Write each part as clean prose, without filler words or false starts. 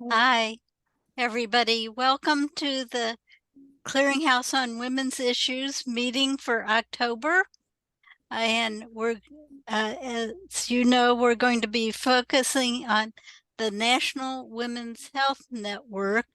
Hi, everybody. Welcome to the Clearinghouse on Women's Issues meeting for October. And as you know, we're going to be focusing on the National Women's Health Network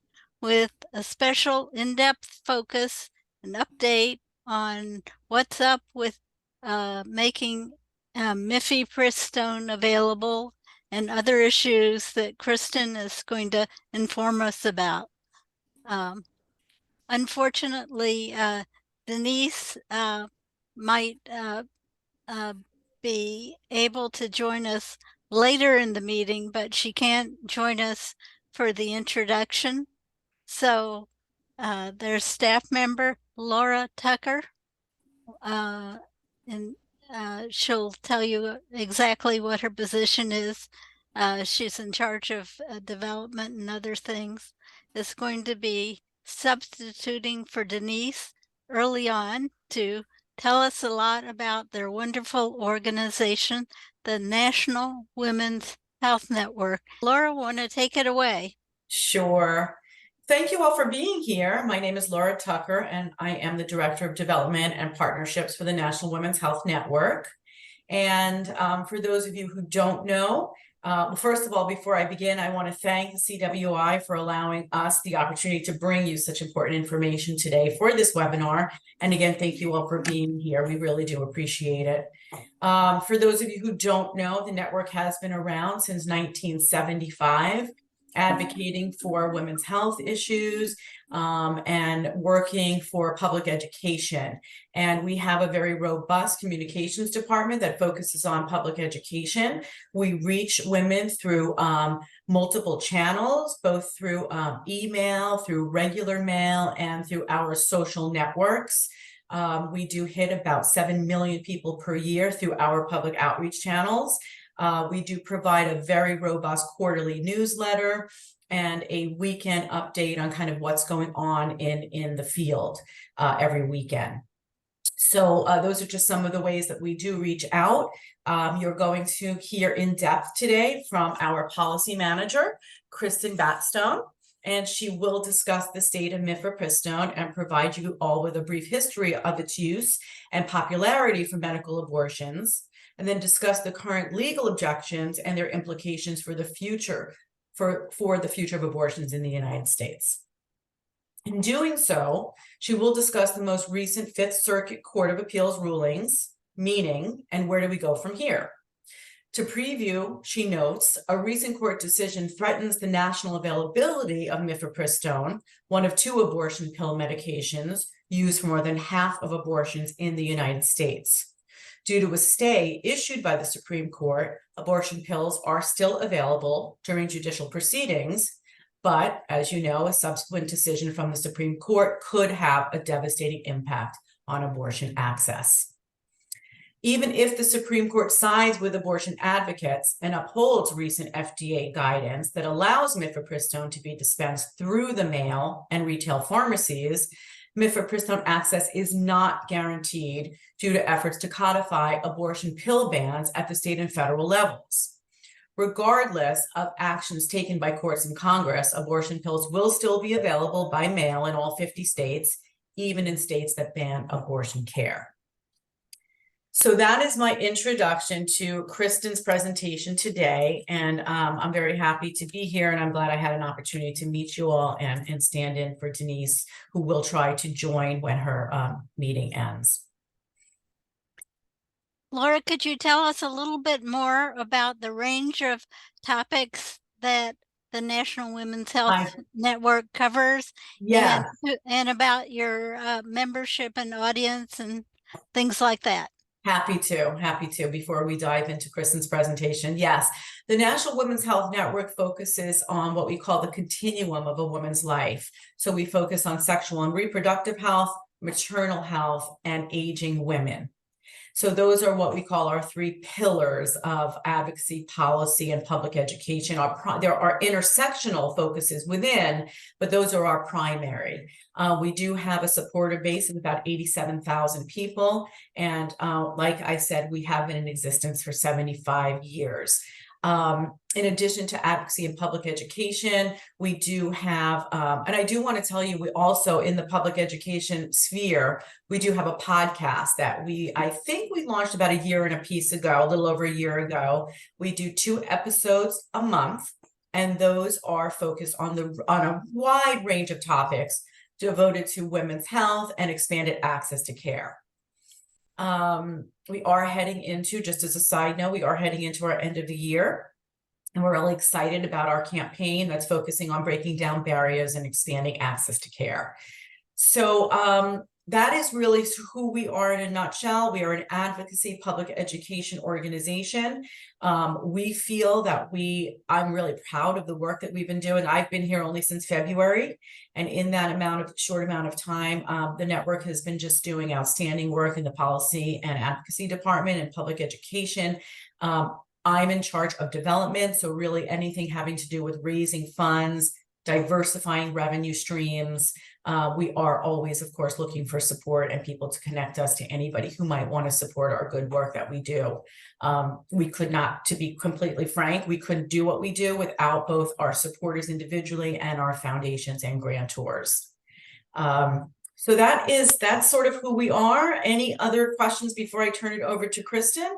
with a special in-depth focus and update on what's up with making Mifepristone available and other issues that Kristen is going to inform us about. Unfortunately, Denise might uh, be able to join us later in the meeting, but she can't join us for the introduction. So there's staff member Laura Tucker, and she'll tell you exactly what her position is. She's in charge of development and other things. Is going to be substituting for Denise early on to tell us a lot about their wonderful organization, the National Women's Health Network. Laura, want to take it away? Sure. Thank you all for being here. My name is Laura Tucker, and I am the Director of Development and Partnerships for the National Women's Health Network. And for those of you who don't know, first of all, before I begin, I want to thank the CWI for allowing us the opportunity to bring you such important information today for this webinar. And again, thank you all for being here. We really do appreciate it. For those of you who don't know, the network has been around since 1975. Advocating for women's health issues and working for public education. And we have a very robust communications department that focuses on public education. We reach women through multiple channels, both through email, through regular mail, and through our social networks. We do hit about 7 million people per year through our public outreach channels. We do provide a very robust quarterly newsletter and a weekend update on kind of what's going on in the field every weekend. So those are just some of the ways that we do reach out. You're going to hear in depth today from our policy manager, Kristen Batstone, and she will discuss the state of Mifepristone and provide you all with a brief history of its use and popularity for medical abortions, and then discuss the current legal objections and their implications for the future, for the future of abortions in the United States. In doing so, she will discuss the most recent Fifth Circuit Court of Appeals rulings, meaning, and where do we go from here? To preview, she notes, a recent court decision threatens the national availability of Mifepristone, one of 2 abortion pill medications used for more than half of abortions in the United States. Due to a stay issued by the Supreme Court, abortion pills are still available during judicial proceedings, but as you know, a subsequent decision from the Supreme Court could have a devastating impact on abortion access. Even if the Supreme Court sides with abortion advocates and upholds recent FDA guidance that allows Mifepristone to be dispensed through the mail and retail pharmacies, Mifepristone access is not guaranteed due to efforts to codify abortion pill bans at the state and federal levels. Regardless of actions taken by courts and Congress, abortion pills will still be available by mail in all 50 states, even in states that ban abortion care. So that is my introduction to Kristen's presentation today, and I'm very happy to be here, and I'm glad I had an opportunity to meet you all and stand in for Denise, who will try to join when her meeting ends. Laura, could you tell us a little bit more about the range of topics that the National Women's Health Network covers? Yeah. And about your membership and audience and things like that? Happy to, before we dive into Kristen's presentation. Yes, the National Women's Health Network focuses on what we call the continuum of a woman's life. So we focus on sexual and reproductive health, maternal health, and aging women. So those are what we call our 3 pillars of advocacy, policy, and public education. There are intersectional focuses within, but those are our primary. We do have a supporter base of about 87,000 people. And like I said, we have been in existence for 75 years. In addition to advocacy and public education, we do have, and I do want to tell you, we also in the public education sphere, we do have a podcast that I think we launched about a year and a piece ago, a little over a year ago. We do 2 episodes a month, and those are focused on a wide range of topics devoted to women's health and expanded access to care. We are heading into, just as a side note, we are heading into our end of the year, and we're really excited about our campaign that's focusing on breaking down barriers and expanding access to care. So that is really who we are in a nutshell. We are an advocacy public education organization. We feel that I'm really proud of the work that we've been doing. I've been here only since February, and in that short amount of time, the network has been just doing outstanding work in the policy and advocacy department and public education. I'm in charge of development, so really anything having to do with raising funds, diversifying revenue streams. We are always, of course, looking for support and people to connect us to anybody who might want to support our good work that we do. We could not, to be completely frank, we couldn't do what we do without both our supporters individually and our foundations and grantors. So that's sort of who we are. Any other questions before I turn it over to Kristen?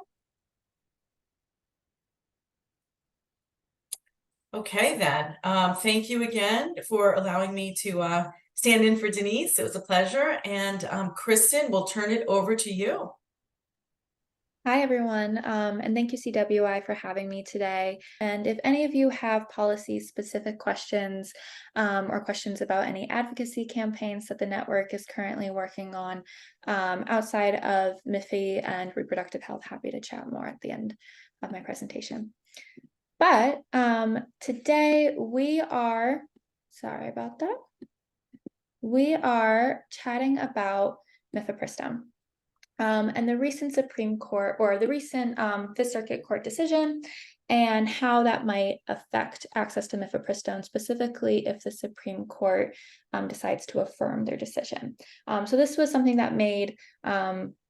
Okay, then. Thank you again for allowing me to stand in for Denise. It was a pleasure. And Kristen, we'll turn it over to you. Hi, everyone, and thank you, CWI, for having me today. And if any of you have policy-specific questions or questions about any advocacy campaigns that the network is currently working on outside of MIFI and reproductive health, happy to chat more at the end of my presentation. But today we are, sorry about that, we are chatting about Mifepristone. And the recent Supreme Court or the recent Fifth Circuit Court decision and how that might affect access to Mifepristone, specifically if the Supreme Court decides to affirm their decision. So this was something that made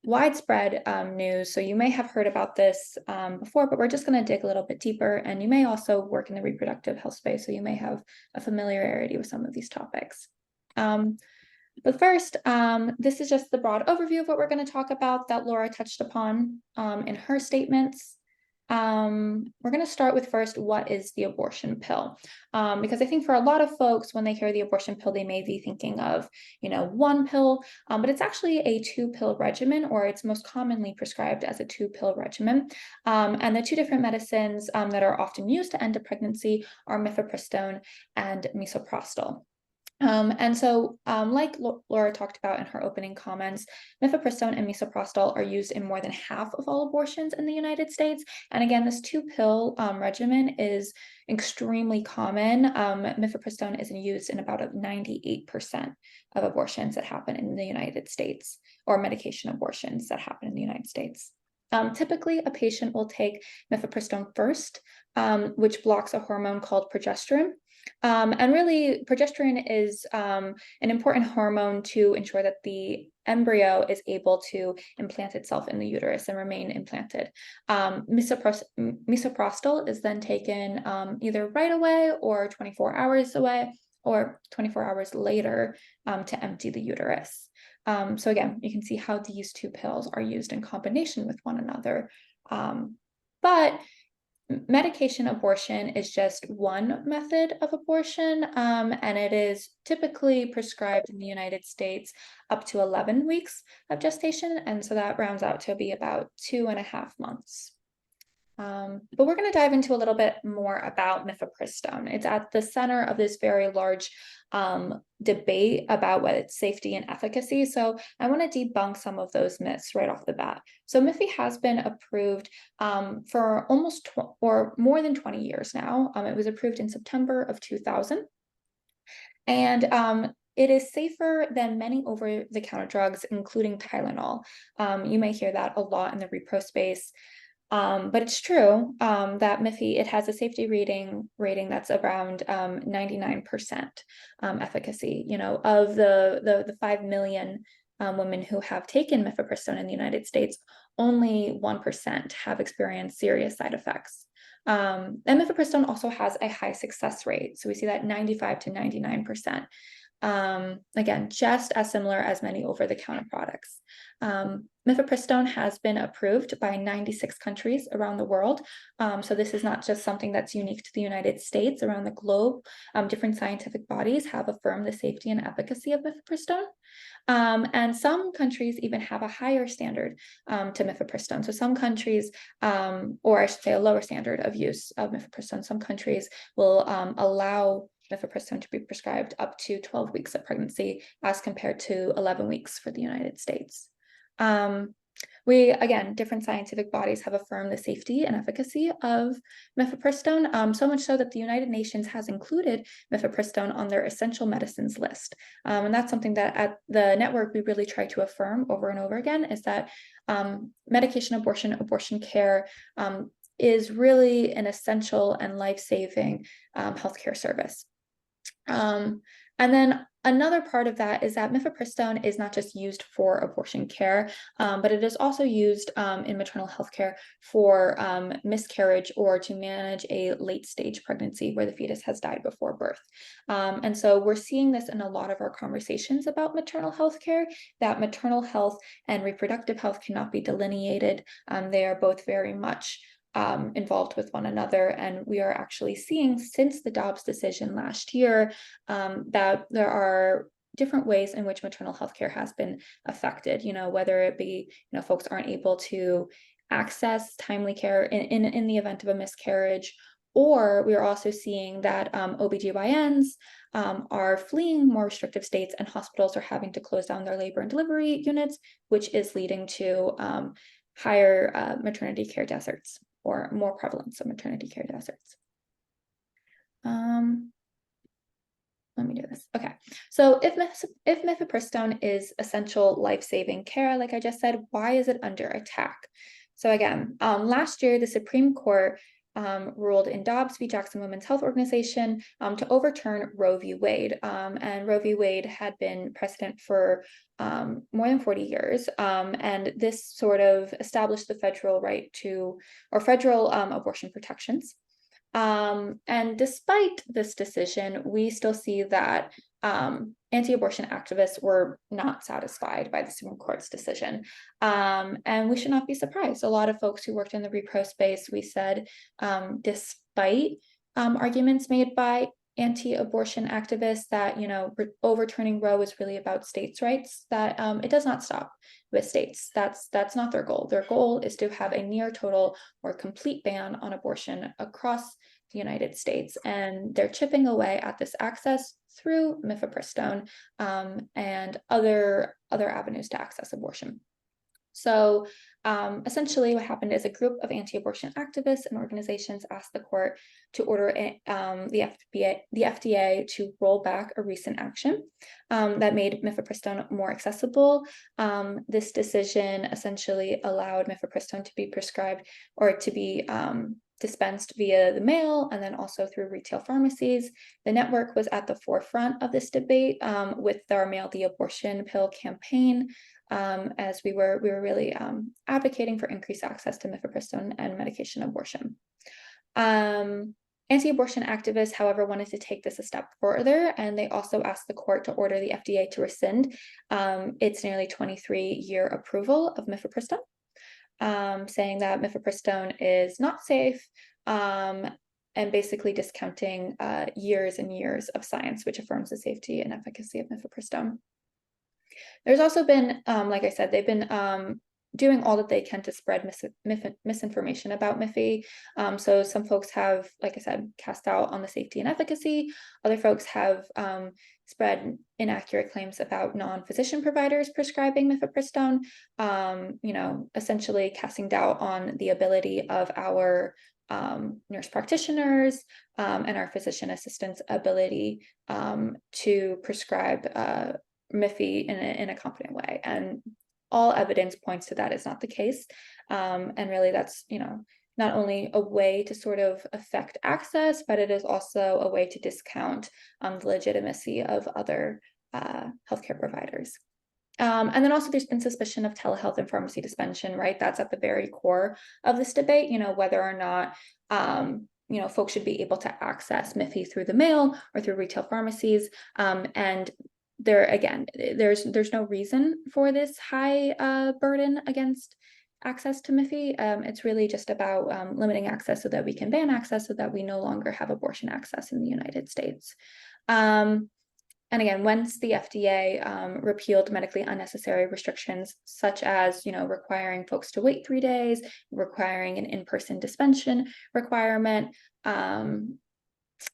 widespread news. So you may have heard about this before, but we're just going to dig a little bit deeper. And you may also work in the reproductive health space, so you may have a familiarity with some of these topics. But first, this is just the broad overview of what we're going to talk about that Laura touched upon in her statements. We're going to start with first, what is the abortion pill? Because I think for a lot of folks, when they hear the abortion pill, they may be thinking of, one pill, but it's actually a 2-pill regimen, or it's most commonly prescribed as a 2-pill regimen. And the 2 different medicines that are often used to end a pregnancy are Mifepristone and Misoprostol. And so, like Laura talked about in her opening comments, Mifepristone and Misoprostol are used in more than half of all abortions in the United States. And again, this 2-pill regimen is extremely common. Mifepristone is used in about 98% of abortions that happen in the United States, or medication abortions that happen in the United States. Typically, a patient will take Mifepristone first, which blocks a hormone called progesterone. And really, progesterone is an important hormone to ensure that the embryo is able to implant itself in the uterus and remain implanted. Misoprostol is then taken either right away or 24 hours away or 24 hours later to empty the uterus. So again, you can see how these 2 pills are used in combination with one another. But medication abortion is just one method of abortion, and it is typically prescribed in the United States up to 11 weeks of gestation, and so that rounds out to be about 2.5 months. But we're going to dive into a little bit more about Mifepristone. It's at the center of this very large debate about what its safety and efficacy. So I want to debunk some of those myths right off the bat. So MIFI has been approved for almost or more than 20 years now. It was approved in September of 2000. And it is safer than many over-the-counter drugs, including Tylenol. You may hear that a lot in the repro space. But it's true that MIFI, it has a safety rating that's around 99% efficacy. Of the 5 million women who have taken Mifepristone in the United States, only 1% have experienced serious side effects. And mifepristone also has a high success rate. So we see that 95 to 99%. Again, just as similar as many over-the-counter products. Mifepristone has been approved by 96 countries around the world. So this is not just something that's unique to the United States. Around the globe, different scientific bodies have affirmed the safety and efficacy of mifepristone. And some countries even have a higher standard to mifepristone. So some countries, or I should say a lower standard of use of mifepristone, some countries will allow mifepristone to be prescribed up to 12 weeks of pregnancy as compared to 11 weeks for the United States. Again, different scientific bodies have affirmed the safety and efficacy of mifepristone, so much so that the United Nations has included mifepristone on their essential medicines list. And that's something that at the network we really try to affirm over and over again, is that medication abortion care is really an essential and life-saving healthcare service. And then another part of that is that mifepristone is not just used for abortion care, but it is also used in maternal health care for miscarriage or to manage a late stage pregnancy where the fetus has died before birth. And so we're seeing this in a lot of our conversations about maternal health care, that maternal health and reproductive health cannot be delineated. They are both very much involved with one another. And we are actually seeing, since the Dobbs decision last year, that there are different ways in which maternal health care has been affected, whether it be, folks aren't able to access timely care in the event of a miscarriage, or we are also seeing that OBGYNs are fleeing more restrictive states and hospitals are having to close down their labor and delivery units, which is leading to higher maternity care deserts, or more prevalence of maternity care deserts. Let me do this. Okay, so if mifepristone is essential life-saving care, like I just said, why is it under attack? So again, last year, the Supreme Court ruled in Dobbs v. Jackson Women's Health Organization to overturn Roe v. Wade. And Roe v. Wade had been precedent for more than 40 years. And this sort of established the federal right to, or federal abortion protections. And despite this decision, we still see that anti-abortion activists were not satisfied by the Supreme Court's decision. And we should not be surprised. A lot of folks who worked in the repro space, we said, despite arguments made by anti-abortion activists that, overturning Roe is really about states' rights, that it does not stop with states. That's not their goal. Their goal is to have a near total or complete ban on abortion across the United States. And they're chipping away at this access through mifepristone and other avenues to access abortion. So essentially what happened is a group of anti-abortion activists and organizations asked the court to order the FDA to roll back a recent action that made mifepristone more accessible. This decision essentially allowed mifepristone to be prescribed or to be dispensed via the mail and then also through retail pharmacies. The network was at the forefront of this debate with our Mail the Abortion Pill campaign, as we were really advocating for increased access to mifepristone and medication abortion. Anti-abortion activists, however, wanted to take this a step further, and they also asked the court to order the FDA to rescind its nearly 23-year approval of mifepristone, saying that mifepristone is not safe, and basically discounting years and years of science, which affirms the safety and efficacy of mifepristone. There's also been, like I said, they've been doing all that they can to spread misinformation about Miffy. So some folks have, like I said, cast doubt on the safety and efficacy. Other folks have spread inaccurate claims about non-physician providers prescribing mifepristone, essentially casting doubt on the ability of our nurse practitioners and our physician assistants' ability to prescribe Miffy in a confident way. And all evidence points to that is not the case. And really that's, not only a way to sort of affect access, but it is also a way to discount the legitimacy of other healthcare providers. And then also there's been suspicion of telehealth and pharmacy dispensing, right? That's at the very core of this debate, whether or not, folks should be able to access Miffy through the mail or through retail pharmacies. And there, again, there's no reason for this high burden against access to Miffy. It's really just about limiting access so that we can ban access so that we no longer have abortion access in the United States. And again, once the FDA repealed medically unnecessary restrictions, such as, requiring folks to wait 3 days, requiring an in-person dispensation requirement,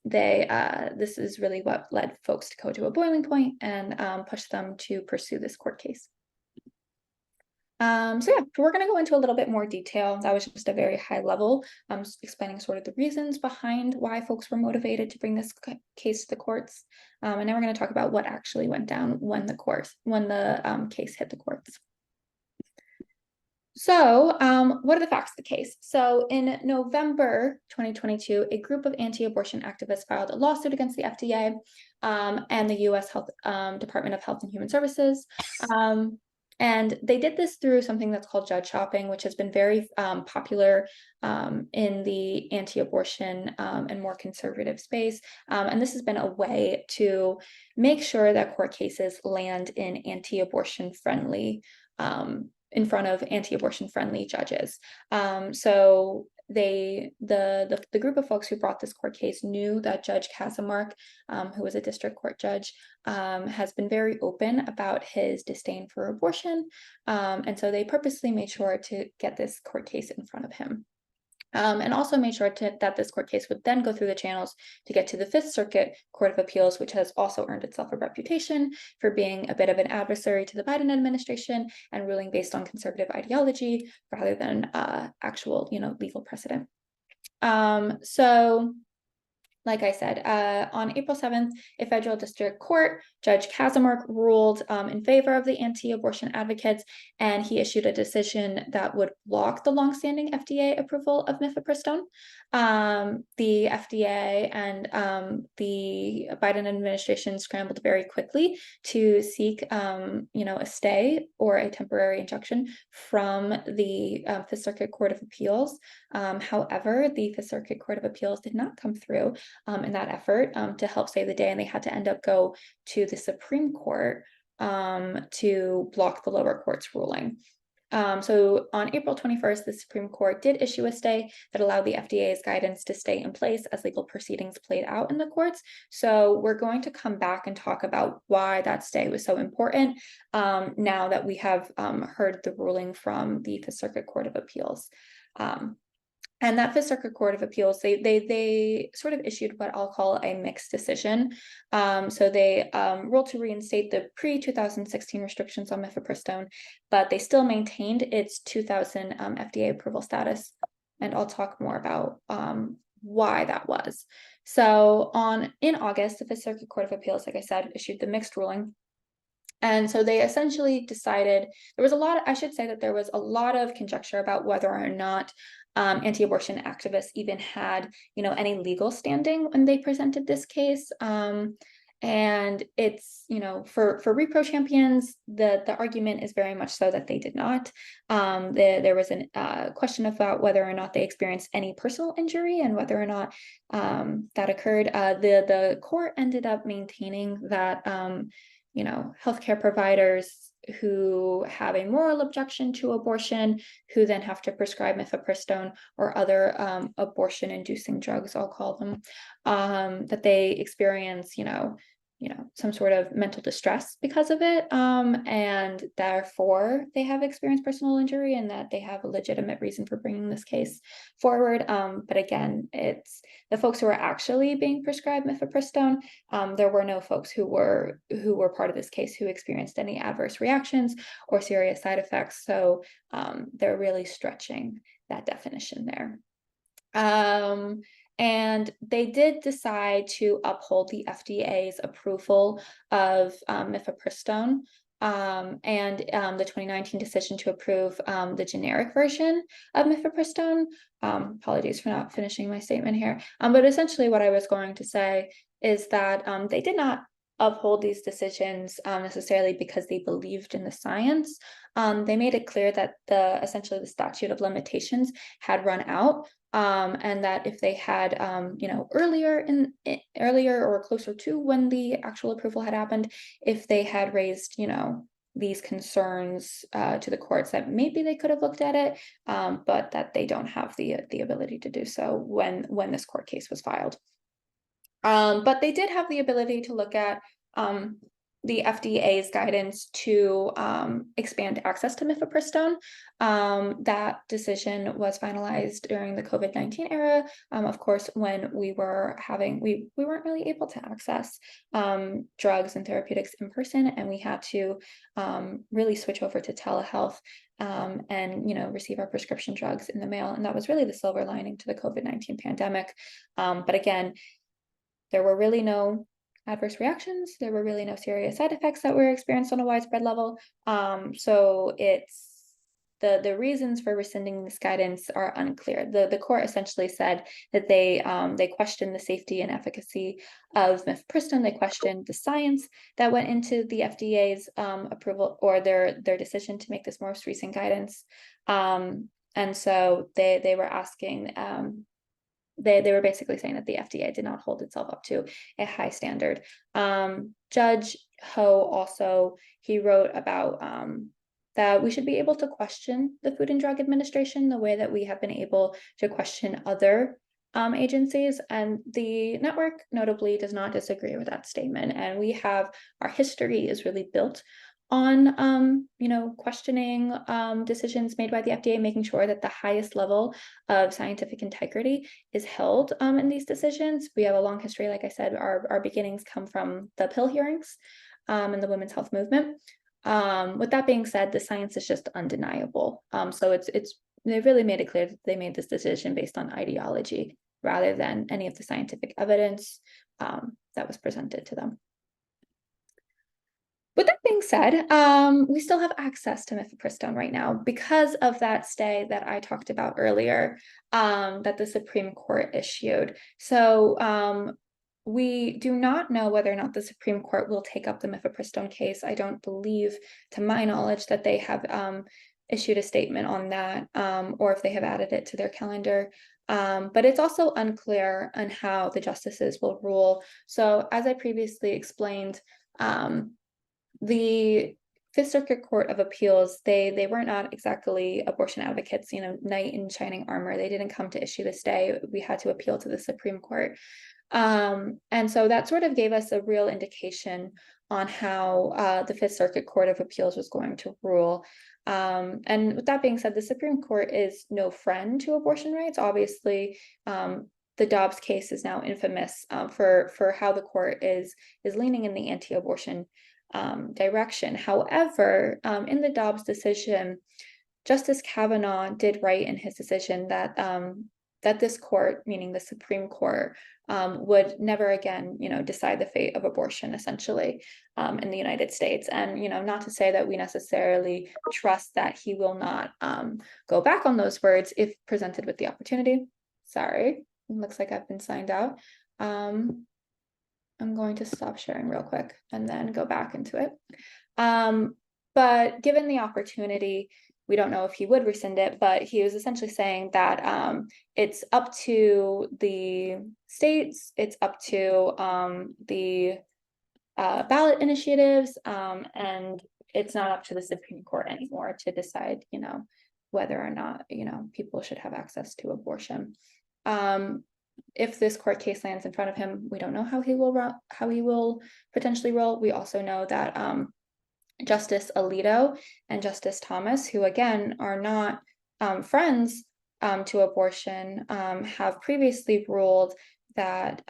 this is really what led folks to go to a boiling point and push them to pursue this court case. So yeah, we're going to go into a little bit more detail. That was just a very high level, explaining sort of the reasons behind why folks were motivated to bring this case to the courts. And then we're going to talk about what actually went down when the case hit the courts. So what are the facts of the case? So in November 2022, a group of anti-abortion activists filed a lawsuit against the FDA and the U.S. Department of Health and Human Services. And they did this through something that's called judge shopping, which has been very popular in the anti-abortion and more conservative space. And this has been a way to make sure that court cases land in anti-abortion friendly, in front of anti-abortion friendly judges. So the group of folks who brought this court case knew that Judge Kaczmarek, who was a district court judge, has been very open about his disdain for abortion. And so they purposely made sure to get this court case in front of him. And also made sure that this court case would then go through the channels to get to the Fifth Circuit Court of Appeals, which has also earned itself a reputation for being a bit of an adversary to the Biden administration and ruling based on conservative ideology rather than actual, legal precedent. So like I said, on April 7th, a federal district court, Judge Kaczmarek ruled in favor of the anti-abortion advocates, and he issued a decision that would block the longstanding FDA approval of Mifepristone. The FDA and the Biden administration scrambled very quickly to seek, a stay or a temporary injunction from the Fifth Circuit Court of Appeals. However, the Fifth Circuit Court of Appeals did not come through in that effort to help save the day, and they had to end up go to the Supreme Court to block the lower court's ruling. So on April 21st, the Supreme Court did issue a stay that allowed the FDA's guidance to stay in place as legal proceedings played out in the courts. So we're going to come back and talk about why that stay was so important now that we have heard the ruling from the Fifth Circuit Court of Appeals. And that Fifth Circuit Court of Appeals, they sort of issued what I'll call a mixed decision. So they ruled to reinstate the pre-2016 restrictions on Mifepristone, but they still maintained its 2000 FDA approval status. And I'll talk more about why that was. So in August, the Fifth Circuit Court of Appeals, like I said, issued the mixed ruling. And so they essentially decided there was a lot of conjecture about whether or not anti-abortion activists even had, any legal standing when they presented this case. And it's, for repro champions, the argument is very much so that they did not. There was a question about whether or not they experienced any personal injury and whether or not that occurred. The court ended up maintaining that healthcare providers who have a moral objection to abortion, who then have to prescribe Mifepristone or other abortion-inducing drugs, I'll call them, that they experience, some sort of mental distress because of it, and therefore they have experienced personal injury and that they have a legitimate reason for bringing this case forward. But again, it's the folks who are actually being prescribed Mifepristone. There were no folks who were part of this case who experienced any adverse reactions or serious side effects. So they're really stretching that definition there. And they did decide to uphold the FDA's approval of Mifepristone and the 2019 decision to approve the generic version of Mifepristone. Apologies for not finishing my statement here. But essentially what I was going to say is that they did not uphold these decisions necessarily because they believed in the science. They made it clear that essentially the statute of limitations had run out, and that if they had earlier or closer to when the actual approval had happened, if they had raised these concerns to the courts, that maybe they could have looked at it, but that they don't have the ability to do so when this court case was filed. But they did have the ability to look at the FDA's guidance to expand access to Mifepristone. That decision was finalized during the COVID-19 era. Of course, when we weren't really able to access drugs and therapeutics in person, and we had to really switch over to telehealth and receive our prescription drugs in the mail. And that was really the silver lining to the COVID-19 pandemic. But again, there were really no adverse reactions. There were really no serious side effects that were experienced on a widespread level. So it's the reasons for rescinding this guidance are unclear. The court essentially said that they questioned the safety and efficacy of Mifepristone. They questioned the science that went into the FDA's approval or their decision to make this most recent guidance. And so they were asking. They were basically saying that the FDA did not hold itself up to a high standard. Judge Ho also, he wrote about that we should be able to question the Food and Drug Administration the way that we have been able to question other agencies, and the network notably does not disagree with that statement. And our history is really built on questioning decisions made by the FDA, making sure that the highest level of scientific integrity is held in these decisions. We have a long history. Like I said, our beginnings come from the pill hearings and the women's health movement. With that being said, the science is just undeniable. So they really made it clear that they made this decision based on ideology rather than any of the scientific evidence that was presented to them. With that being said, we still have access to Mifepristone right now because of that stay that I talked about earlier that the Supreme Court issued. So we do not know whether or not the Supreme Court will take up the Mifepristone case. I don't believe, to my knowledge, that they have issued a statement on that or if they have added it to their calendar. But it's also unclear on how the justices will rule. So as I previously explained, the Fifth Circuit Court of Appeals, they were not exactly abortion advocates, knight in shining armor. They didn't come to issue the stay. We had to appeal to the Supreme Court. And so that sort of gave us a real indication on how the Fifth Circuit Court of Appeals was going to rule. And with that being said, the Supreme Court is no friend to abortion rights. Obviously, the Dobbs case is now infamous for how the court is leaning in the anti-abortion direction. However, in the Dobbs decision, Justice Kavanaugh did write in his decision that that this court, meaning the Supreme Court, would never again, decide the fate of abortion, essentially, in the United States. And not to say that we necessarily trust that he will not go back on those words if presented with the opportunity. Sorry, it looks like I've been signed out. I'm going to stop sharing real quick and then go back into it. But given the opportunity, we don't know if he would rescind it, but he was essentially saying that it's up to the states, it's up to the ballot initiatives, and it's not up to the Supreme Court anymore to decide, whether or not, people should have access to abortion. If this court case lands in front of him, we don't know how he will potentially rule. We also know that Justice Alito and Justice Thomas, who again are not friends to abortion, have previously ruled that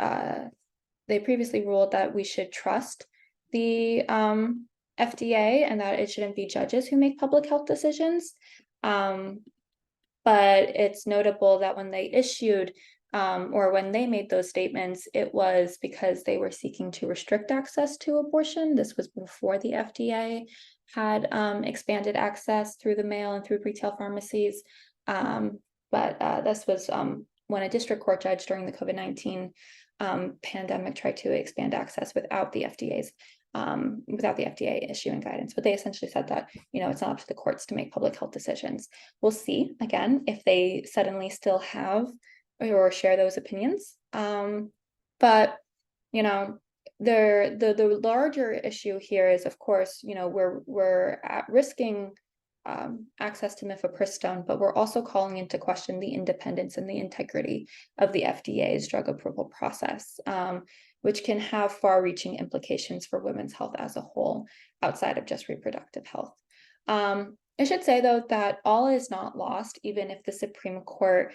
we should trust the FDA and that it shouldn't be judges who make public health decisions. But it's notable that when they issued or when they made those statements, it was because they were seeking to restrict access to abortion. This was before the FDA had expanded access through the mail and through retail pharmacies. But this was when a district court judge during the COVID-19 pandemic tried to expand access without the FDA issuing guidance. But they essentially said that, it's not up to the courts to make public health decisions. We'll see, again, if they suddenly still have or share those opinions. But, the larger issue here is, of course, we're risking access to Mifepristone, but we're also calling into question the independence and the integrity of the FDA's drug approval process, which can have far-reaching implications for women's health as a whole, outside of just reproductive health. I should say, though, that all is not lost, even if the Supreme Court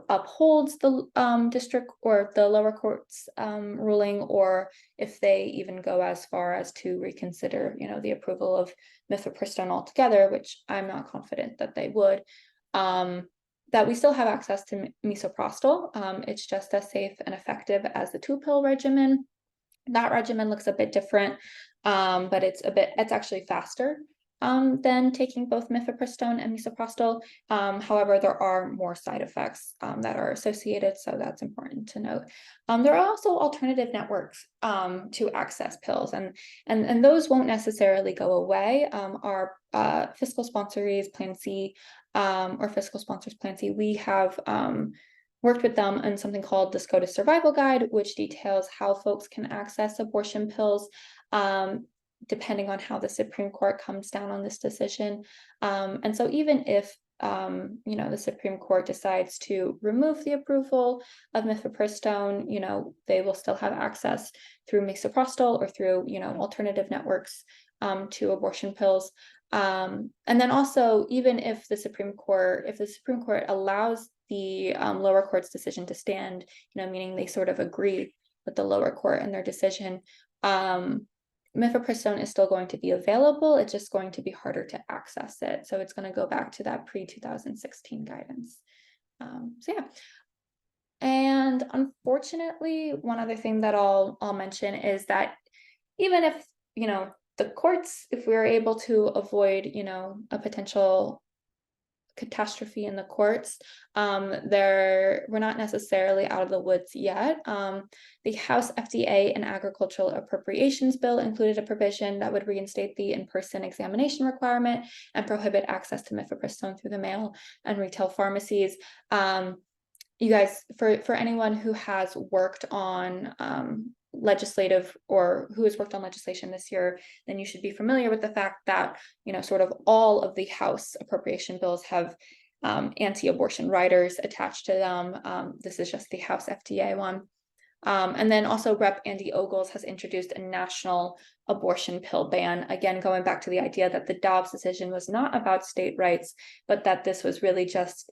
upholds the district or the lower court's ruling, or if they even go as far as to reconsider, the approval of Mifepristone altogether, which I'm not confident that they would, that we still have access to Mifepristone. It's just as safe and effective as the 2-pill regimen. That regimen looks a bit different, but it's actually faster than taking both Mifepristone and Mifepristone. However, there are more side effects that are associated, so that's important to note. There are also alternative networks to access pills, and those won't necessarily go away. Our fiscal sponsors, Plan C, or fiscal sponsors Plan C, we have worked with them on something called the SCOTUS Survival Guide, which details how folks can access abortion pills, depending on how the Supreme Court comes down on this decision. And so even if the Supreme Court decides to remove the approval of Mifepristone, they will still have access through Mifepristone or through, alternative networks to abortion pills. And then also, even if the Supreme Court allows the lower court's decision to stand, meaning they sort of agree with the lower court and their decision, Mifepristone is still going to be available. It's just going to be harder to access it. So it's going to go back to that pre-2016 guidance. So yeah. And unfortunately, one other thing that I'll mention is that even if, the courts, if we were able to avoid, a potential catastrophe in the courts, we're not necessarily out of the woods yet. The House FDA and Agricultural Appropriations Bill included a provision that would reinstate the in-person examination requirement and prohibit access to Mifepristone through the mail and retail pharmacies. You guys, for anyone who has worked on legislative or who has worked on legislation this year, then you should be familiar with the fact that, sort of all of the House appropriation bills have anti-abortion riders attached to them. This is just the House FDA one. And then also Rep. Andy Ogles has introduced a national abortion pill ban, again, going back to the idea that the Dobbs decision was not about state rights, but that this was really just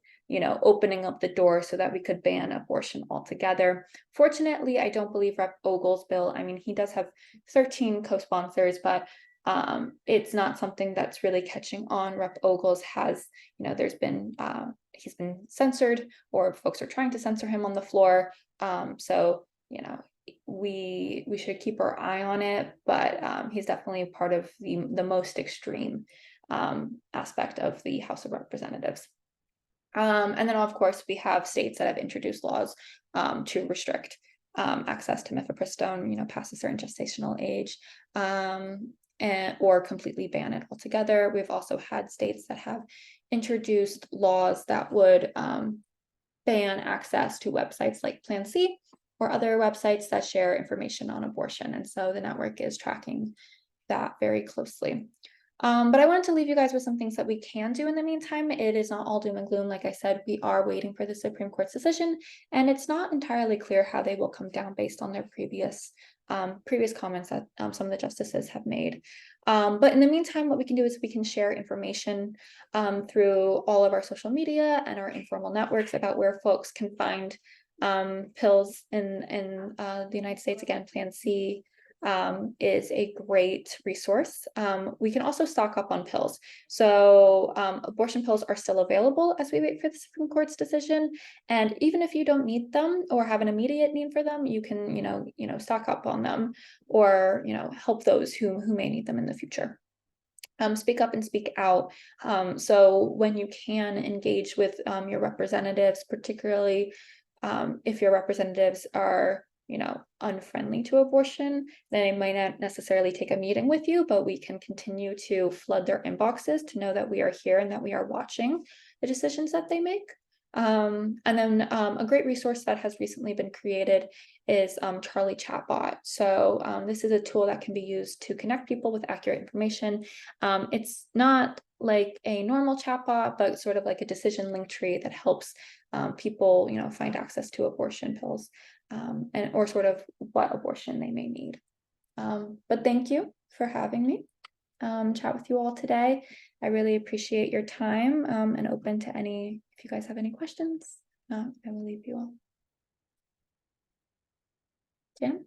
opening up the door so that we could ban abortion altogether. Fortunately, I don't believe Rep. Ogles' bill, he does have 13 co-sponsors, but it's not something that's really catching on. Rep. Ogles has, he's been censored, or folks are trying to censor him on the floor. So, we should keep our eye on it, but he's definitely part of the most extreme aspect of the House of Representatives. And then, of course, we have states that have introduced laws to restrict access to Mifepristone, past a certain gestational age, or completely ban it altogether. We've also had states that have introduced laws that would ban access to websites like Plan C or other websites that share information on abortion. And so the network is tracking that very closely. But I wanted to leave you guys with some things that we can do in the meantime. It is not all doom and gloom. Like I said, we are waiting for the Supreme Court's decision, and it's not entirely clear how they will come down based on their previous comments that some of the justices have made. But in the meantime, what we can do is we can share information through all of our social media and our informal networks about where folks can find pills in the United States. Again, Plan C is a great resource. We can also stock up on pills. So abortion pills are still available as we wait for the Supreme Court's decision. And even if you don't need them or have an immediate need for them, you can, stock up on them, or, help those who may need them in the future. Speak up and speak out. So when you can engage with your representatives, particularly if your representatives are, you know, unfriendly to abortion, then they might not necessarily take a meeting with you, but we can continue to flood their inboxes to know that we are here and that we are watching the decisions that they make. And then a great resource that has recently been created is Charlie Chatbot. So this is a tool that can be used to connect people with accurate information. It's not like a normal chatbot, but sort of like a decision link tree that helps people, you know, find access to abortion pills and or sort of what abortion they may need. But thank you for having me chat with you all today. I really appreciate your time and open to any, if you guys have any questions, I will leave you all. Jan?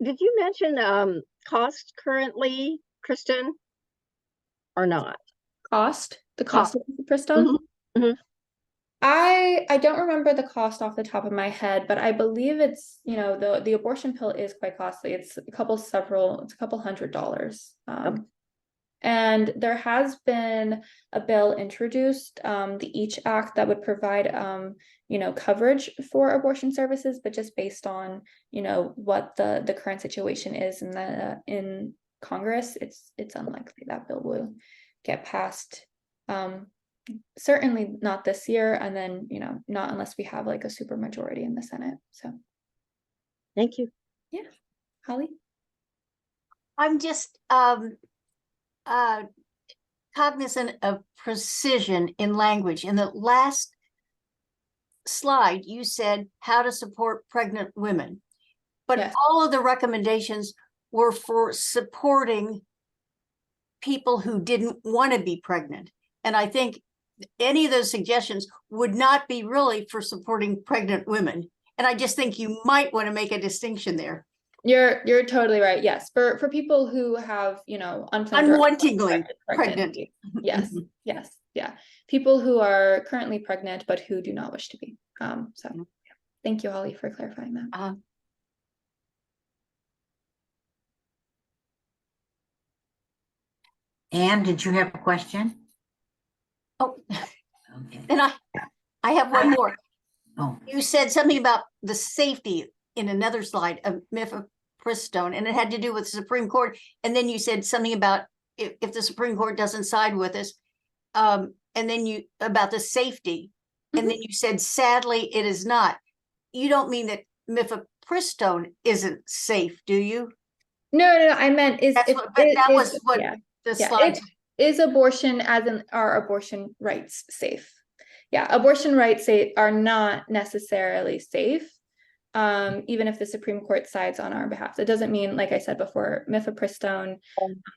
Did you mention cost currently, Kristen, or not? Cost? The cost of Mifepristone? Mm-hmm. I don't remember the cost off the top of my head, but I believe it's, you know, the abortion pill is quite costly. It's a couple $100. Okay. And there has been a bill introduced, the EACH Act, that would provide, you know, coverage for abortion services, but just based on, you know, what the current situation is in Congress, it's unlikely that bill will get passed. Certainly not this year, and then, you know, not unless we have like a super majority in the Senate. So Thank you. yeah. Holly? I'm just cognizant of precision in language. In the last slide, you said how to support pregnant women, but Yes. all of the recommendations were for supporting people who didn't want to be pregnant. And I think any of those suggestions would not be really for supporting pregnant women. And I just think you might want to make a distinction there. You're totally right. Yes. For people who have, you know, unplanned or Unwantingly unexpected pregnant. pregnancy. Yes. Yes. Yeah. People who are currently pregnant, but who do not wish to be. So yeah. Thank you, Holly, for clarifying that. Anne, did you have a question? Oh, Okay. and I have one more. Oh, You said something about the safety in another slide of Mifepristone, and it had to do with the Supreme Court. And then you said something about if the Supreme Court doesn't side with us, and then you about the safety, and then you said sadly it is not. You don't mean that Mifepristone isn't safe, do you? No, I meant is That's if what, but it that is, was what yeah. the Yeah, slide. is abortion, as in are abortion rights safe? Yeah, abortion rights are not necessarily safe, even if the Supreme Court sides on our behalf. It doesn't mean, like I said before, Mifepristone,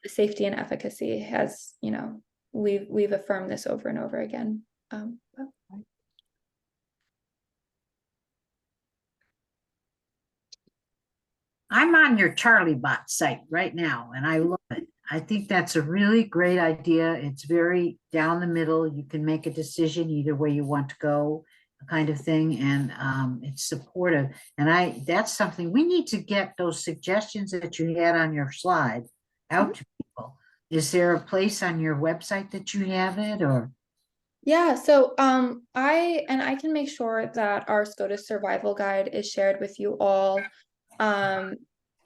the safety and efficacy has, you know, we've affirmed this over and over again. I'm on your Charlie Bot site right now, and I love it. I think that's a really great idea. It's very down the middle. You can make a decision either way you want to go, kind of thing, and it's supportive. And that's something we need to get those suggestions that you had on your slide out to people. Is there a place on your website that you have it, or? Yeah, so I can make sure that our SCOTUS survival guide is shared with you all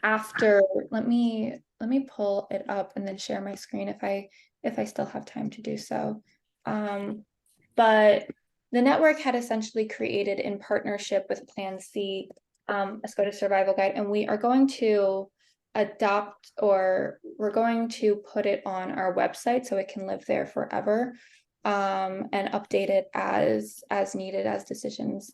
after. Let me pull it up and then share my screen if I still have time to do so. But the network had essentially created in partnership with Plan C a SCOTUS survival guide, and we are going to adopt, or we're going to put it on our website so it can live there forever. And update it as needed as decisions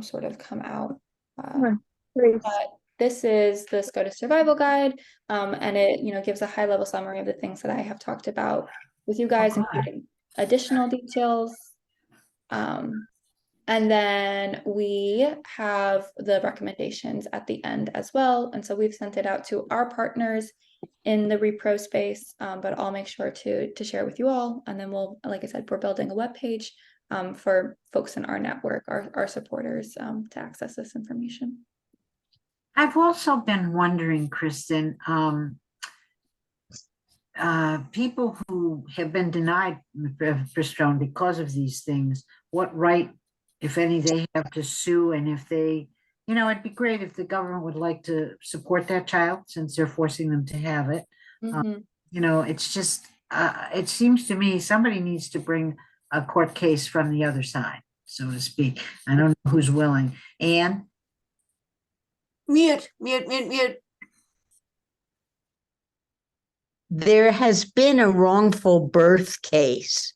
sort of come out. But this is the SCOTUS survival guide, and it, you know, gives a high level summary of the things that I have talked about with you guys, including additional details. And then we have the recommendations at the end as well. And so we've sent it out to our partners in the repro space, but I'll make sure to share with you all. And then we'll, like I said, we're building a web page for folks in our network, our supporters, to access this information. I've also been wondering, Kristen, people who have been denied mifepristone because of these things, what right, if any, they have to sue, and if they, it'd be great if the government would like to support that child since they're forcing them to have it. Mhm. It's just, it seems to me somebody needs to bring a court case from the other side, so to speak. I don't know who's willing. Anne? Mute, mute, mute, mute. There has been a wrongful birth case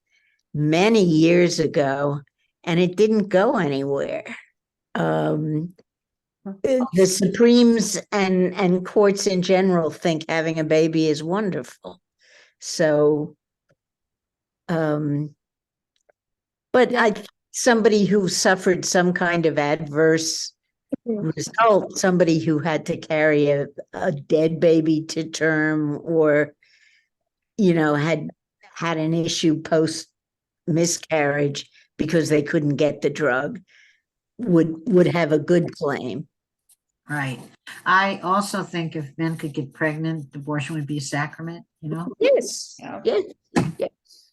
many years ago, and it didn't go anywhere. The Supremes and courts in general think having a baby is wonderful. So, but Yeah. somebody who suffered some kind of adverse result, somebody who had to carry a dead baby to term, or had an issue post miscarriage because they couldn't get the drug, would have a good claim. Right. I also think if men could get pregnant, abortion would be a sacrament, Yes. Yeah. Yes.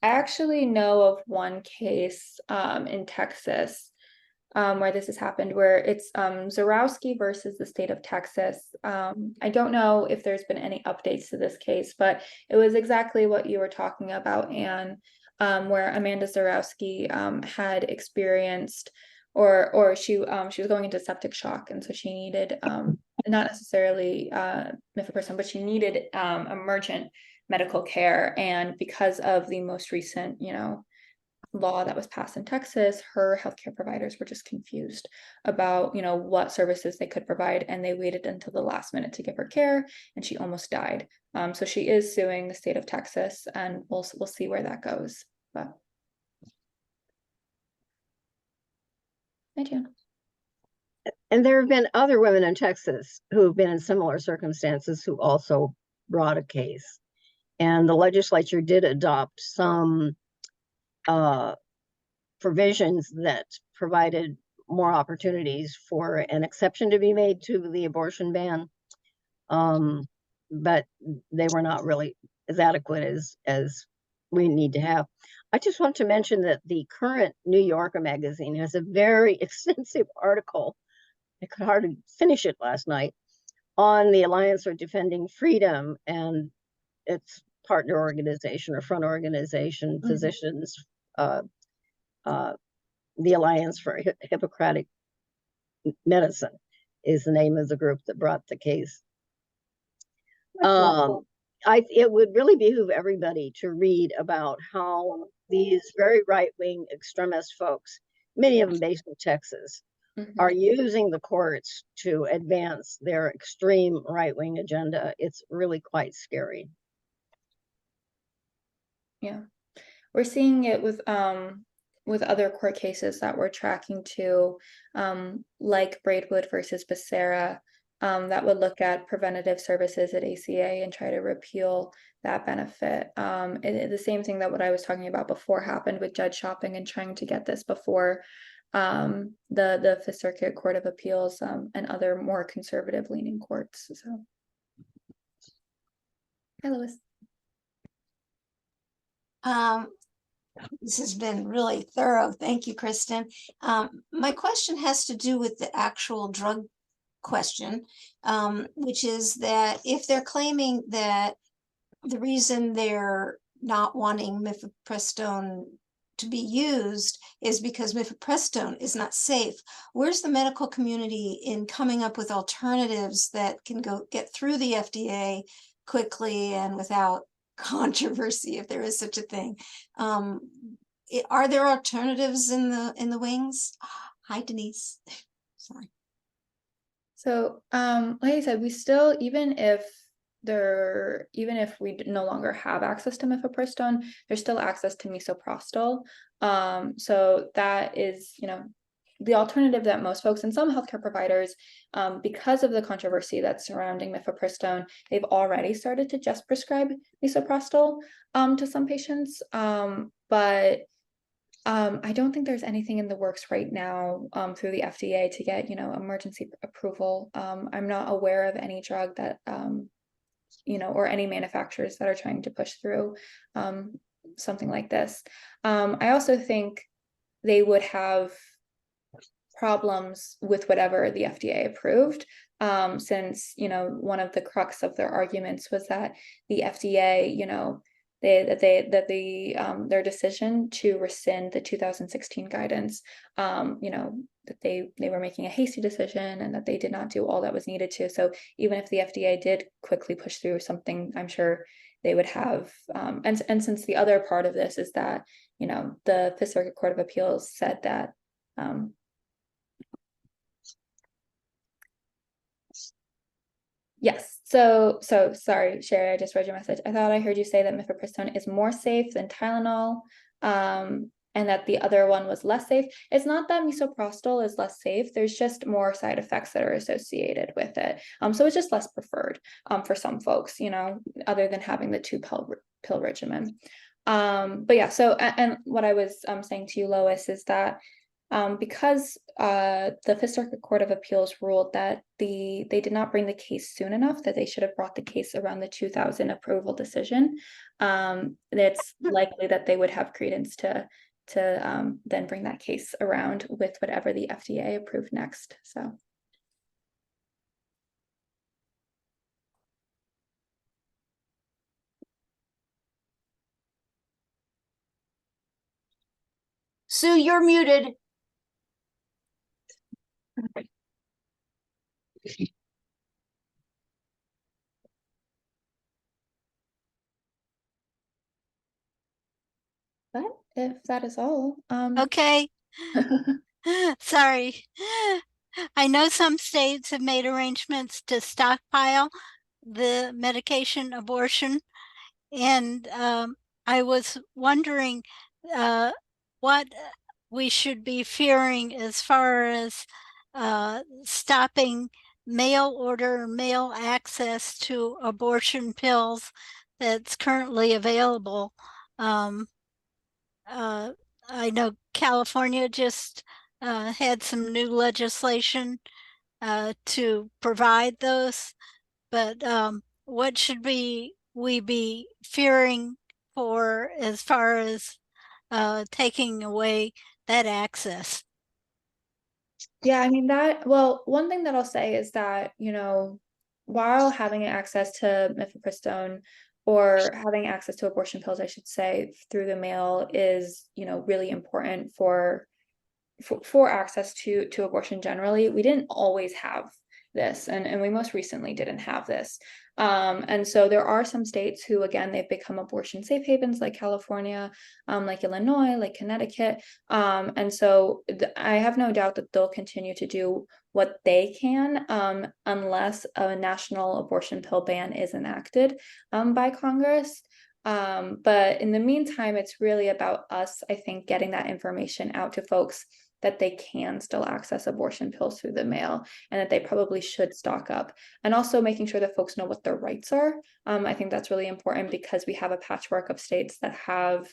I actually know of one case in Texas where this has happened, where it's Zarowski versus the state of Texas. I don't know if there's been any updates to this case, but it was exactly what you were talking about, Anne, where Amanda Zarowski had experienced, or she was going into septic shock, and so she needed not necessarily mifepristone, but she needed emergent medical care. And because of the most recent, law that was passed in Texas, her healthcare providers were just confused about, what services they could provide, and they waited until the last minute to give her care, and she almost died. So she is suing the state of Texas, and we'll see where that goes. But hi, Jan. And there have been other women in Texas who have been in similar circumstances who also brought a case. And the legislature did adopt some provisions that provided more opportunities for an exception to be made to the abortion ban. But they were not really as adequate as we need to have. I just want to mention that the current New Yorker magazine has a very extensive article. I could hardly finish it last night, on the Alliance for Defending Freedom and its partner organization or front organization, Physicians, the Alliance for Hippocratic Medicine is the name of the group that brought the case. It would really behoove everybody to read about how these very right-wing extremist folks, many of them based in Texas, are using the courts to advance their extreme right-wing agenda. It's really quite scary. Yeah, we're seeing it with other court cases that we're tracking too, like Braidwood versus Becerra, that would look at preventative services at ACA and try to repeal that benefit. The same thing that what I was talking about before happened with judge shopping and trying to get this before the Fifth Circuit Court of Appeals and other more conservative leaning courts. So, hi, Lois. This has been really thorough. Thank you, Kristen. My question has to do with the actual drug question, which is that if they're claiming that the reason they're not wanting mifepristone to be used is because mifepristone is not safe, where's the medical community in coming up with alternatives that can get through the FDA quickly and without controversy, if there is such a thing? Are there alternatives in the wings? Hi, Denise. Sorry. So, like I said, we still, even if we no longer have access to mifepristone, there's still access to misoprostol. So that is, the alternative that most folks and some healthcare providers, because of the controversy that's surrounding mifepristone, they've already started to just prescribe misoprostol to some patients. But I don't think there's anything in the works right now through the FDA to get, emergency approval. I'm not aware of any drug that or any manufacturers that are trying to push through something like this. I also think they would have problems with whatever the FDA approved, since one of the crux of their arguments was that the FDA, their decision to rescind the 2016 guidance, that they were making a hasty decision and that they did not do all that was needed to. So even if the FDA did quickly push through something, I'm sure they would have, and since the other part of this is that, the Fifth Circuit Court of Appeals said that, yes. So sorry, Sherry, I just read your message. I thought I heard you say that Mifepristone is more safe than Tylenol, and that the other one was less safe. It's not that misoprostol is less safe. There's just more side effects that are associated with it. So it's just less preferred for some folks, other than having the 2-pill regimen. But yeah, so and what I was saying to you, Lois, is that because the Fifth Circuit Court of Appeals ruled that they did not bring the case soon enough, that they should have brought the case around the 2000 approval decision, it's likely that they would have credence to then bring that case around with whatever the FDA approved next. So. Sue, you're muted. But if that is all, Okay. Sorry. I know some states have made arrangements to stockpile the medication abortion, and I was wondering what we should be fearing as far as stopping mail order, mail access to abortion pills that's currently available. I know California just had some new legislation to provide those, but what should we be fearing for as far as taking away that access? Yeah, I mean one thing that I'll say is that, while having access to Mifepristone or having access to abortion pills, I should say, through the mail is, really important for access to abortion generally. We didn't always have this, and we most recently didn't have this. And so there are some states who, again, they've become abortion safe havens, like California, like Illinois, like Connecticut. And so I have no doubt that they'll continue to do what they can, unless a national abortion pill ban is enacted by Congress. But in the meantime, it's really about us, I think, getting that information out to folks that they can still access abortion pills through the mail, and that they probably should stock up, and also making sure that folks know what their rights are. I think that's really important because we have a patchwork of states that have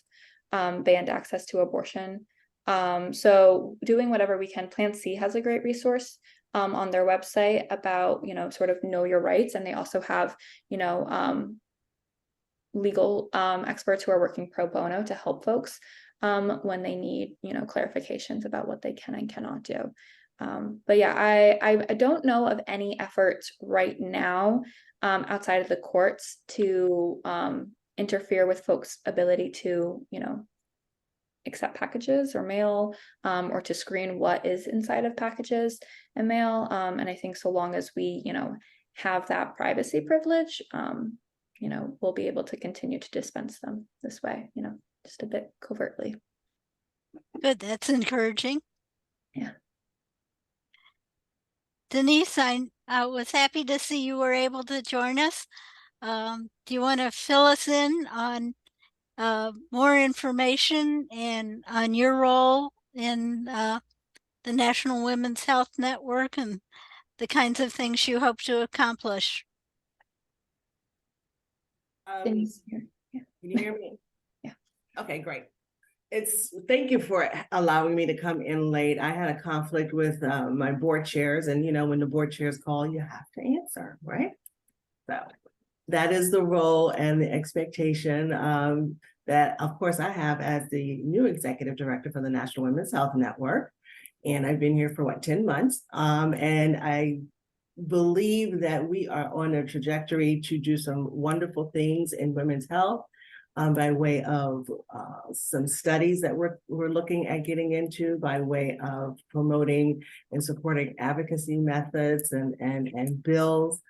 banned access to abortion. So doing whatever we can. Plan C has a great resource on their website about, sort of know your rights, and they also have, legal experts who are working pro bono to help folks when they need, clarifications about what they can and cannot do. But yeah, I don't know of any efforts right now outside of the courts to interfere with folks' ability to, accept packages or mail, or to screen what is inside of packages and mail. And I think so long as we, have that privacy privilege, we'll be able to continue to dispense them this way, just a bit covertly. Good, that's encouraging. Yeah. Denise, I was happy to see you were able to join us. Do you want to fill us in on more information and on your role in the National Women's Health Network and the kinds of things you hope to accomplish? Denise here. Yeah. Can you hear me? Yeah. Okay, great. Thank you for allowing me to come in late. I had a conflict with my board chairs, and when the board chairs call, you have to answer, right? So that is the role and the expectation that, of course, I have as the new executive director for the National Women's Health Network. And I've been here for 10 months. And I believe that we are on a trajectory to do some wonderful things in women's health by way of some studies that we're looking at getting into, by way of promoting and supporting advocacy methods and bills.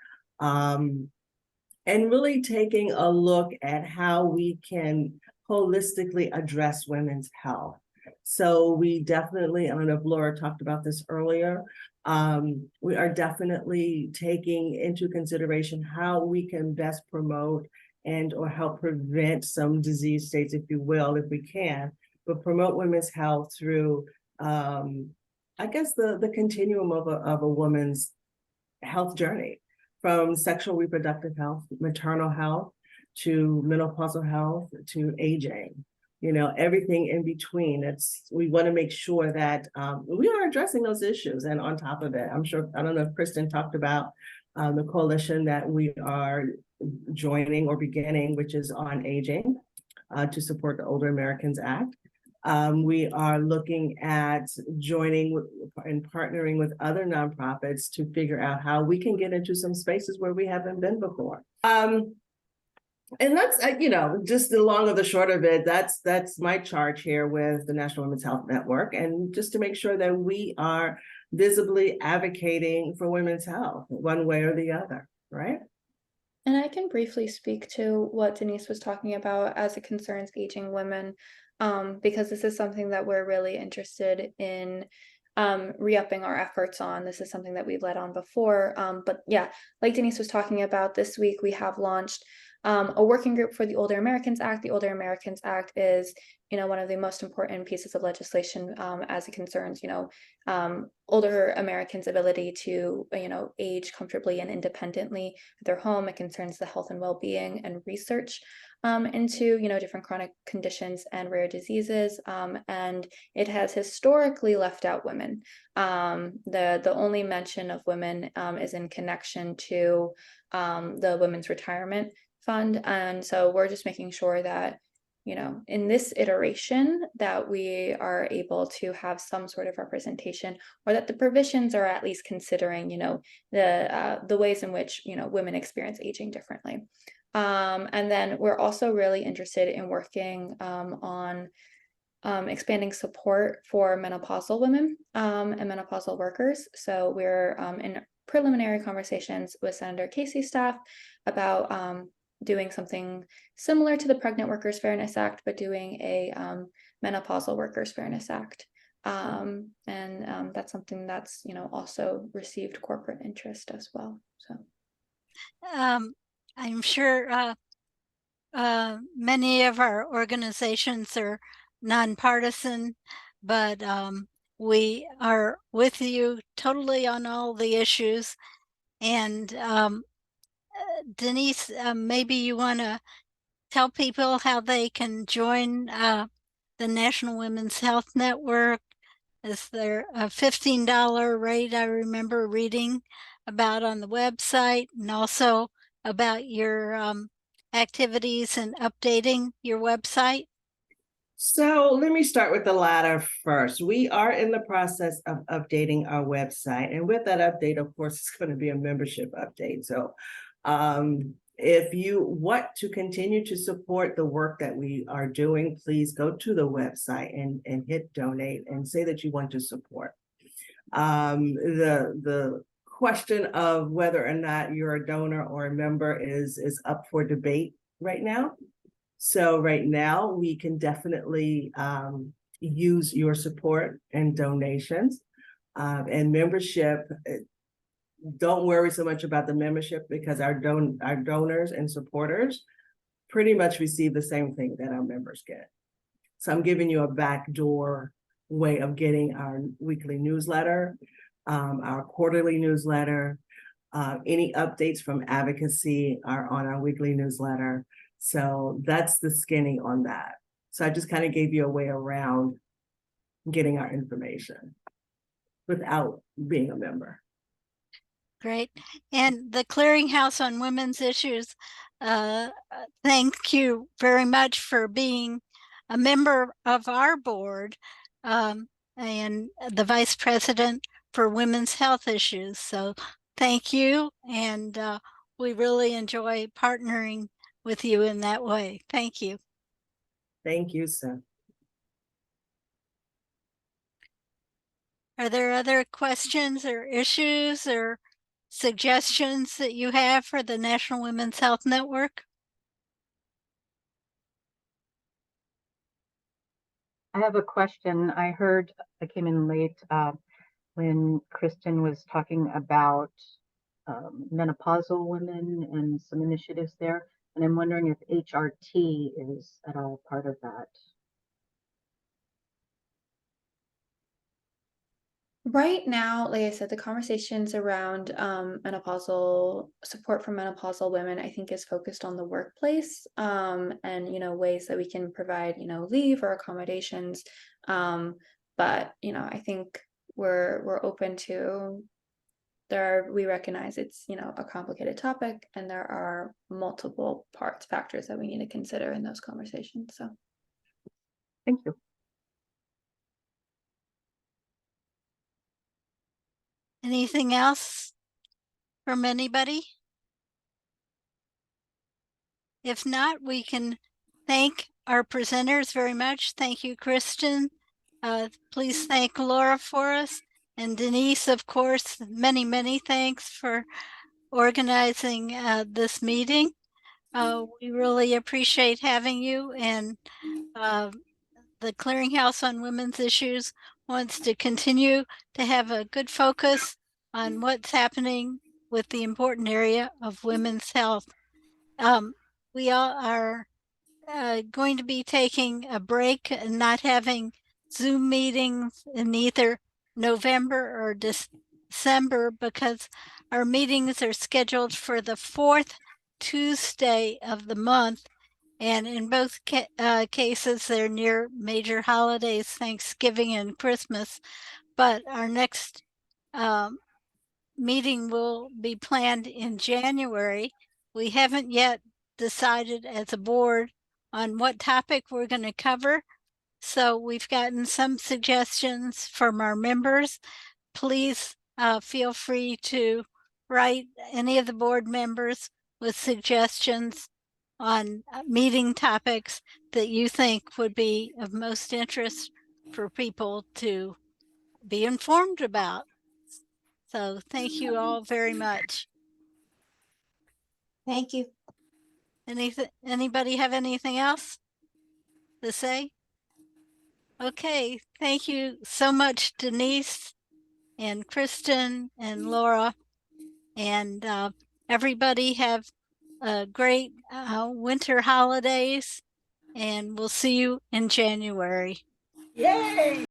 And really taking a look at how we can holistically address women's health. So we definitely, I don't know if Laura talked about this earlier, we are definitely taking into consideration how we can best promote and or help prevent some disease states, if you will, if we can, but promote women's health through, I guess, the continuum of a woman's health journey, from sexual reproductive health, maternal health, to menopausal health, to aging, everything in between. We want to make sure that we are addressing those issues. And on top of it, I don't know if Kristen talked about the coalition that we are joining or beginning, which is on aging, to support the Older Americans Act. We are looking at joining and partnering with other nonprofits to figure out how we can get into some spaces where we haven't been before. And that's, just the long of the short of it, that's my charge here with the National Women's Health Network, and just to make sure that we are visibly advocating for women's health one way or the other, right? And I can briefly speak to what Denise was talking about as it concerns aging women, because this is something that we're really interested in re-upping our efforts on. This is something that we've led on before. But yeah, like Denise was talking about, this week we have launched a working group for the Older Americans Act. The Older Americans Act is, one of the most important pieces of legislation as it concerns, older Americans' ability to, age comfortably and independently at their home. It concerns the health and well-being and research into, different chronic conditions and rare diseases. And it has historically left out women. The only mention of women is in connection to the Women's Retirement Fund. And so we're just making sure that, in this iteration, that we are able to have some sort of representation, or that the provisions are at least considering, the ways in which, women experience aging differently. And then we're also really interested in working on expanding support for menopausal women and menopausal workers. So we're in preliminary conversations with Senator Casey's staff about doing something similar to the Pregnant Workers Fairness Act, but doing a Menopausal Workers Fairness Act. And that's something that's, also received corporate interest as well. So I'm sure many of our organizations are nonpartisan, but we are with you totally on all the issues. And Denise, maybe you want to tell people how they can join the National Women's Health Network. Is there a $15 rate I remember reading about on the website, and also about your activities and updating your website? So let me start with the latter first. We are in the process of updating our website. And with that update, of course, it's going to be a membership update. So if you want to continue to support the work that we are doing, please go to the website and hit donate and say that you want to support. The question of whether or not you're a donor or a member is up for debate right now. So right now we can definitely use your support and donations and membership. Don't worry so much about the membership, because our donors and supporters pretty much receive the same thing that our members get. So I'm giving you a backdoor way of getting our weekly newsletter, our quarterly newsletter, any updates from advocacy are on our weekly newsletter. So that's the skinny on that. So I just kind of gave you a way around getting our information without being a member. Great. And the Clearinghouse on Women's Issues, thank you very much for being a member of our board and the vice president for women's health issues. So thank you. And we really enjoy partnering with you in that way. Thank you. Thank you, sir. Are there other questions or issues or suggestions that you have for the National Women's Health Network? I have a question. I came in late when Kristen was talking about menopausal women and some initiatives there. And I'm wondering if HRT is at all part of that. Right now, like I said, the conversations around menopausal support for menopausal women, I think, is focused on the workplace and ways that we can provide leave or accommodations. But I think we're open to we recognize it's a complicated topic, and there are multiple factors that we need to consider in those conversations. So Thank you. Anything else from anybody? If not, we can thank our presenters very much. Thank you, Kristen. Please thank Laura for us. And Denise, of course, many, many thanks for organizing this meeting. We really appreciate having you, and the Clearinghouse on Women's Issues wants to continue to have a good focus on what's happening with the important area of women's health. We all are going to be taking a break and not having Zoom meetings in either November or December because our meetings are scheduled for the fourth Tuesday of the month. And in both cases, they're near major holidays, Thanksgiving and Christmas. But our next meeting will be planned in January. We haven't yet decided as a board on what topic we're going to cover. So we've gotten some suggestions from our members. Please feel free to write any of the board members with suggestions on meeting topics that you think would be of most interest for people to be informed about. So thank you all very much. Thank you. Anybody have anything else to say? Okay, thank you so much, Denise and Kristen and Laura, and everybody have a great winter holidays, and we'll see you in January. Yay!